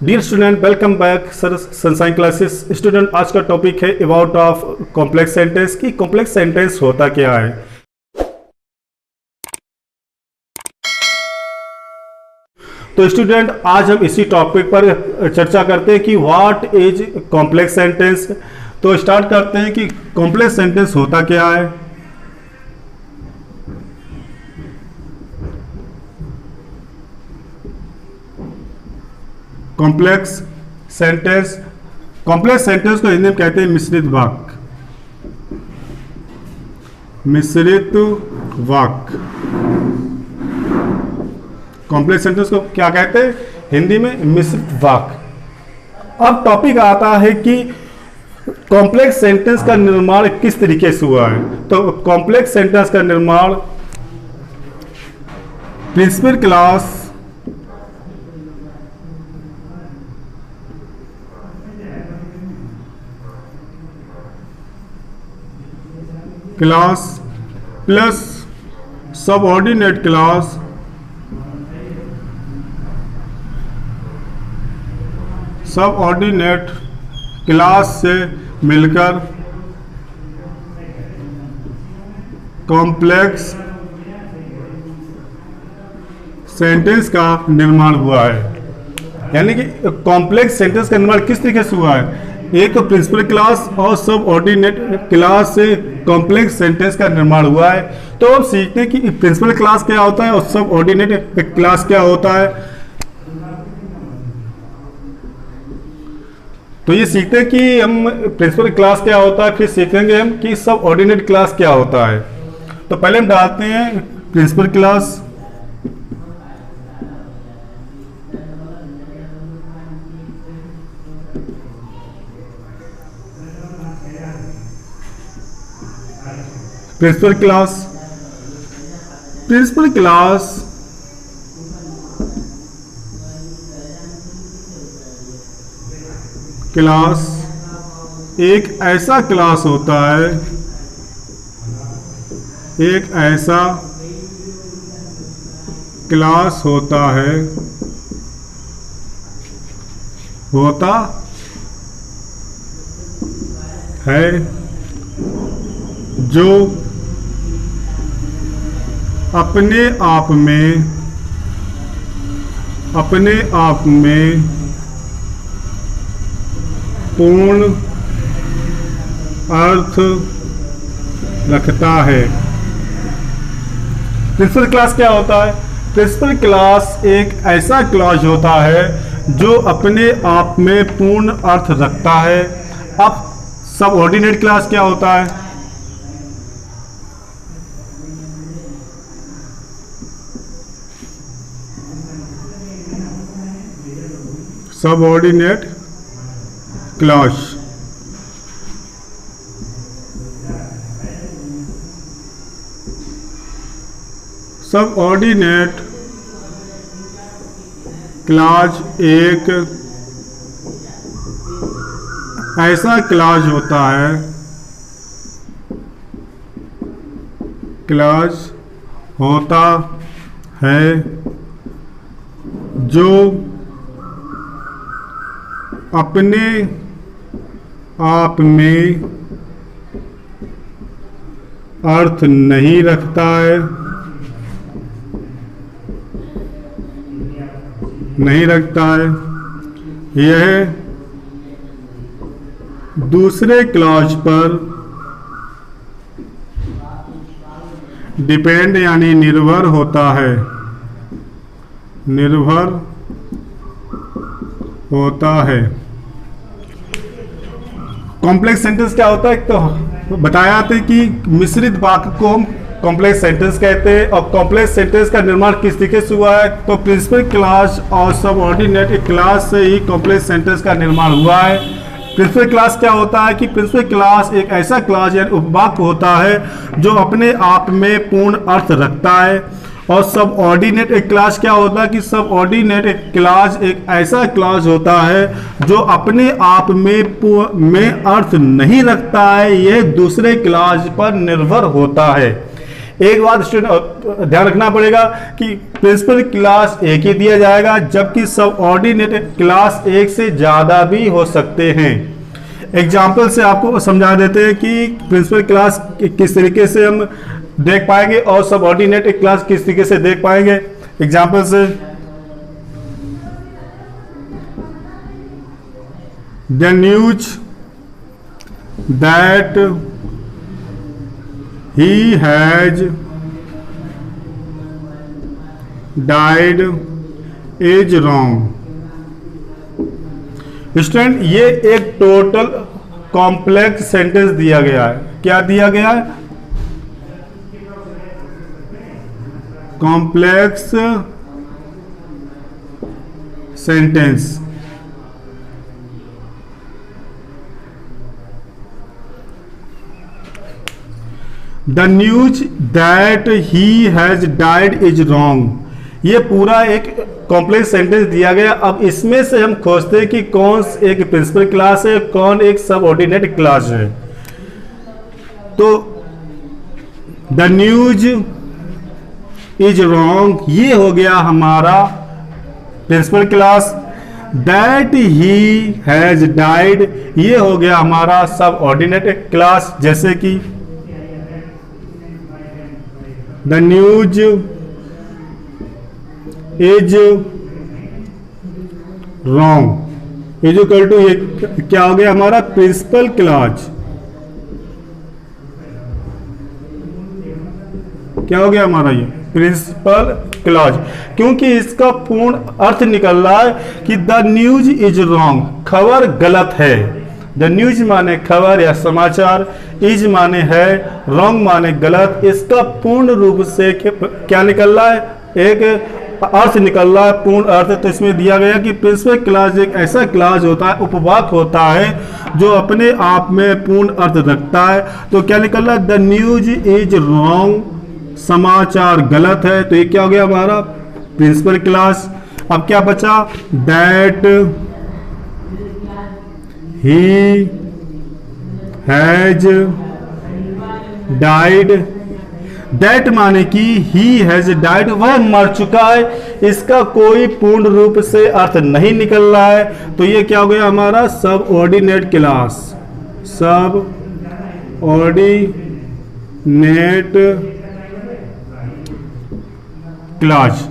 Dear student, welcome back sir sunshine classes. Student, आज का topic है अबाउट ऑफ कॉम्प्लेक्स सेंटेंस कि complex sentence होता क्या है। तो स्टूडेंट, आज हम इसी टॉपिक पर चर्चा करते हैं कि व्हाट इज कॉम्प्लेक्स सेंटेंस। तो स्टार्ट करते हैं कि कॉम्प्लेक्स सेंटेंस होता क्या है। कॉम्प्लेक्स सेंटेंस को हिंदी में कहते हैं मिश्रित वाक्य। मिश्रित वाक्य कॉम्प्लेक्स सेंटेंस को क्या कहते हैं हिंदी में? मिश्रित वाक्य। अब टॉपिक आता है कि कॉम्प्लेक्स सेंटेंस का निर्माण किस तरीके से हुआ है। तो कॉम्प्लेक्स सेंटेंस का निर्माण principal clause plus subordinate clause से मिलकर कॉम्प्लेक्स सेंटेंस का निर्माण हुआ है। यानी कि कॉम्प्लेक्स सेंटेंस का निर्माण किस तरीके से हुआ है? एक तो प्रिंसिपल क्लास और सब ऑर्डिनेट क्लास से कॉम्प्लेक्स सेंटेंस का निर्माण हुआ है। तो अब सीखते हैं कि प्रिंसिपल क्लास क्या होता है और सब ऑर्डिनेट क्लास क्या होता है। तो ये सीखते हैं कि हम प्रिंसिपल क्लास क्या होता है, फिर सीखेंगे हम कि सब ऑर्डिनेट क्लास क्या होता है। तो पहले हम डालते हैं प्रिंसिपल क्लास। प्रिंसिपल क्लास एक ऐसा क्लास होता है, होता है जो अपने आप में पूर्ण अर्थ रखता है। प्रिंसिपल क्लास क्या होता है? प्रिंसिपल क्लास एक ऐसा क्लॉज होता है जो अपने आप में पूर्ण अर्थ रखता है। अब सबऑर्डिनेट क्लास क्या होता है? सबऑर्डिनेट क्लॉज एक ऐसा क्लॉज होता है जो अपने आप में अर्थ नहीं रखता है, यह दूसरे क्लॉज पर डिपेंड यानी निर्भर होता है, कॉम्प्लेक्स सेंटेंस क्या होता है? तो बताया था कि मिश्रित वाक्य को हम कॉम्प्लेक्स सेंटेंस कहते हैं। और कॉम्प्लेक्स सेंटेंस का निर्माण किस तरीके से हुआ है? तो प्रिंसिपल क्लास और सबऑर्डिनेट क्लास से ही कॉम्प्लेक्स सेंटेंस का निर्माण हुआ है। प्रिंसिपल क्लास क्या होता है कि प्रिंसिपल क्लास एक ऐसा क्लास या उपवाक्य होता है जो अपने आप में पूर्ण अर्थ रखता है। और सब ऑर्डिनेट एक क्लास क्या होता है कि सब ऑर्डिनेट एक क्लास एक ऐसा क्लास होता है जो अपने आप में अर्थ नहीं रखता है, यह दूसरे क्लास पर निर्भर होता है। एक बात स्टूडेंट ध्यान रखना पड़ेगा कि प्रिंसिपल क्लास एक ही दिया जाएगा, जबकि सबऑर्डिनेट क्लास एक से ज़्यादा भी हो सकते हैं। एग्जाम्पल से आपको समझा देते हैं कि प्रिंसिपल क्लास किस तरीके से हम देख पाएंगे और सबऑर्डिनेट क्लास किस तरीके से देख पाएंगे। एग्जाम्पल से, the news that he has died is wrong। Student ये एक टोटल कॉम्प्लेक्स सेंटेंस दिया गया है। क्या दिया गया है? Complex sentence. The news that he has died is wrong. ये पूरा एक कॉम्प्लेक्स सेंटेंस दिया गया। अब इसमें से हम खोजते हैं कि कौन एक प्रिंसिपल क्लास है, कौन एक सबऑर्डिनेट क्लास है। तो द न्यूज इज रॉन्ग ये हो गया हमारा principal clause. That he has died ये हो गया हमारा सबऑर्डिनेट क्लास। जैसे कि the news is wrong is equal to ये क्या हो गया हमारा प्रिंसिपल क्लास। क्या हो गया हमारा ये प्रिंसिपल क्लॉज, क्योंकि इसका पूर्ण अर्थ निकल रहा है कि द न्यूज इज रॉन्ग, खबर गलत है। द न्यूज माने खबर या समाचार, इज माने है, रॉन्ग माने गलत। इसका पूर्ण रूप से क्या निकल रहा है? एक अर्थ निकल रहा है, पूर्ण अर्थ। तो इसमें दिया गया कि प्रिंसिपल क्लास एक ऐसा क्लास होता है, उपवाक्य होता है जो अपने आप में पूर्ण अर्थ रखता है। तो क्या निकल रहा है? द न्यूज इज रॉन्ग, समाचार गलत है। तो ये क्या हो गया हमारा प्रिंसिपल क्लास। अब क्या बचा? That he has died. That माने कि ही हैज डाइड, वह मर चुका है। इसका कोई पूर्ण रूप से अर्थ नहीं निकल रहा है। तो ये क्या हो गया हमारा सबऑर्डिनेट क्लास। Subordinate class.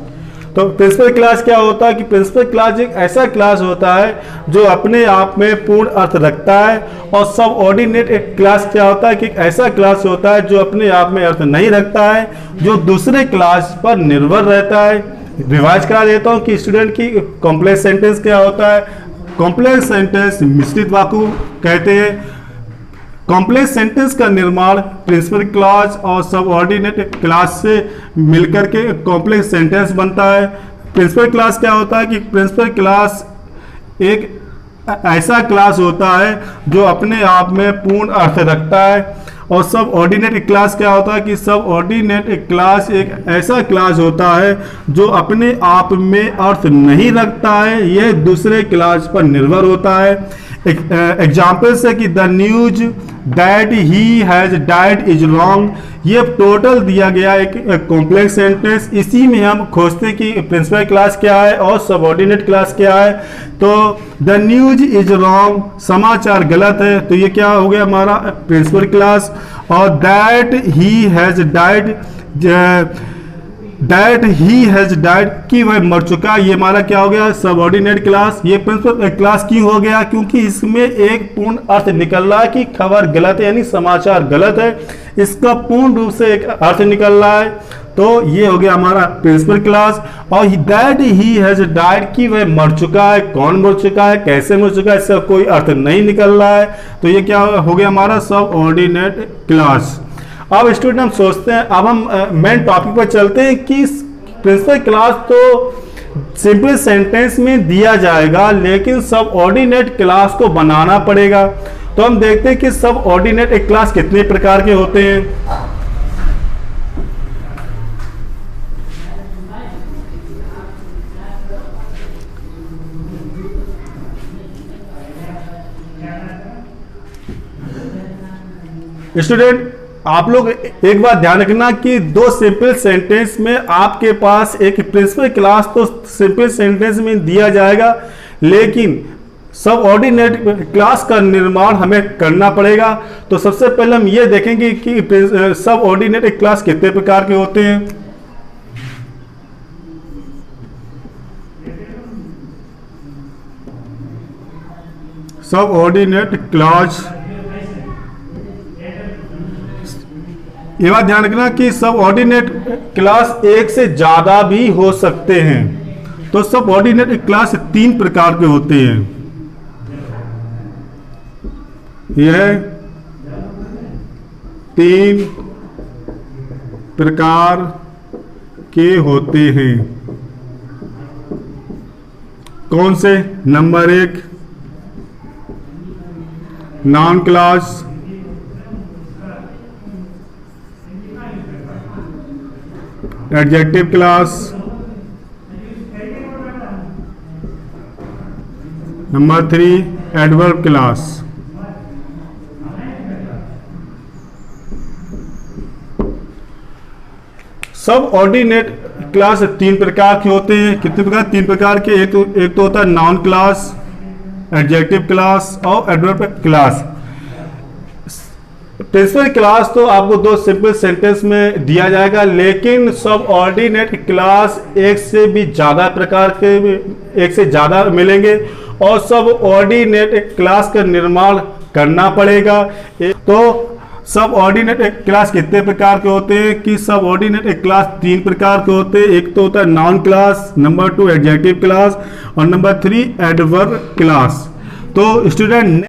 तो प्रिंसिपल क्लास क्या होता है कि प्रिंसिपल क्लास एक ऐसा क्लास होता है जो अपने आप में पूर्ण अर्थ रखता है। और सबऑर्डिनेट एक क्लास क्या होता है कि एक ऐसा क्लास होता है जो अपने आप में अर्थ नहीं रखता है, जो दूसरे क्लास पर निर्भर रहता है। रिवाइज करा देता हूँ कि स्टूडेंट की कॉम्प्लेक्स सेंटेंस क्या होता है। कॉम्प्लेक्स सेंटेंस मिश्रित वाक्य कहते हैं। कॉम्प्लेक्स सेंटेंस का निर्माण प्रिंसिपल क्लॉज और सबऑर्डिनेट क्लास से मिलकर के कॉम्प्लेक्स सेंटेंस बनता है। प्रिंसिपल क्लास क्या होता है कि प्रिंसिपल क्लास एक ऐसा क्लास होता है जो अपने आप में पूर्ण अर्थ रखता है। और सबऑर्डिनेट क्लास क्या होता है कि सबऑर्डिनेट क्लास एक ऐसा क्लास होता है जो अपने आप में अर्थ नहीं रखता है, यह दूसरे क्लास पर निर्भर होता है। एग्जाम्पल से कि the news that he has died is wrong, ये टोटल दिया गया एक कॉम्प्लेक्स सेंटेंस। इसी में हम खोजते कि प्रिंसिपल क्लास क्या है और सबऑर्डिनेट क्लास क्या है। तो द न्यूज इज रॉन्ग, समाचार गलत है। तो ये क्या हो गया हमारा प्रिंसिपल क्लास। और that he has died, that he has died कि वह मर चुका, ये हमारा क्या हो गया सबऑर्डिनेट क्लास। ये प्रिंसिपल क्लास क्यों हो गया? क्योंकि इसमें एक पूर्ण अर्थ निकल रहा है कि खबर गलत है, यानी समाचार गलत है। इसका पूर्ण रूप से एक अर्थ निकल रहा है। तो ये हो गया हमारा प्रिंसिपल क्लास। और दैट ही हैज डाइड कि वह मर चुका है, कौन मर चुका है, कैसे मर चुका है, इसका कोई अर्थ नहीं निकल रहा है। तो ये क्या हो गया हमारा सबऑर्डिनेट क्लास। अब स्टूडेंट हम सोचते हैं, अब हम मेन टॉपिक पर चलते हैं कि प्रिंसिपल क्लास तो सिंपल सेंटेंस में दिया जाएगा, लेकिन सबऑर्डिनेट क्लास को बनाना पड़ेगा। तो हम देखते हैं कि सबऑर्डिनेट एक क्लास कितने प्रकार के होते हैं। स्टूडेंट आप लोग एक बात ध्यान रखना कि दो सिंपल सेंटेंस में आपके पास एक प्रिंसिपल क्लास तो सिंपल सेंटेंस में दिया जाएगा, लेकिन सब ऑर्डिनेट क्लास का निर्माण हमें करना पड़ेगा। तो सबसे पहले हम ये देखेंगे कि सब ऑर्डिनेट क्लास कितने प्रकार के होते हैं। सब ऑर्डिनेट क्लास, ये बात ध्यान रखना कि सब ऑर्डिनेट क्लास एक से ज्यादा भी हो सकते हैं। तो सब ऑर्डिनेट क्लास 3 प्रकार के होते हैं। यह 3 प्रकार के होते हैं। कौन से? Number 1 noun class, adjective class, number 3 adverb class. सब ऑर्डिनेट क्लास 3 प्रकार के होते हैं। कितने प्रकार? 3 प्रकार के। एक तो होता है नाउन क्लास, एडजेक्टिव क्लास और एडवर्ब क्लास। प्रिंसिपल क्लास तो आपको 2 सिंपल सेंटेंस में दिया जाएगा, लेकिन सब ऑर्डिनेट क्लास एक से भी ज्यादा प्रकार के, एक से ज्यादा मिलेंगे और सब ऑर्डिनेट क्लास का निर्माण करना पड़ेगा। तो सब ऑर्डिनेट क्लास कितने प्रकार के होते हैं कि सब ऑर्डिनेट क्लास 3 प्रकार के होते हैं। एक तो होता है noun class, number 2 adjective class और नंबर 3 एडवर्ब क्लास। तो स्टूडेंट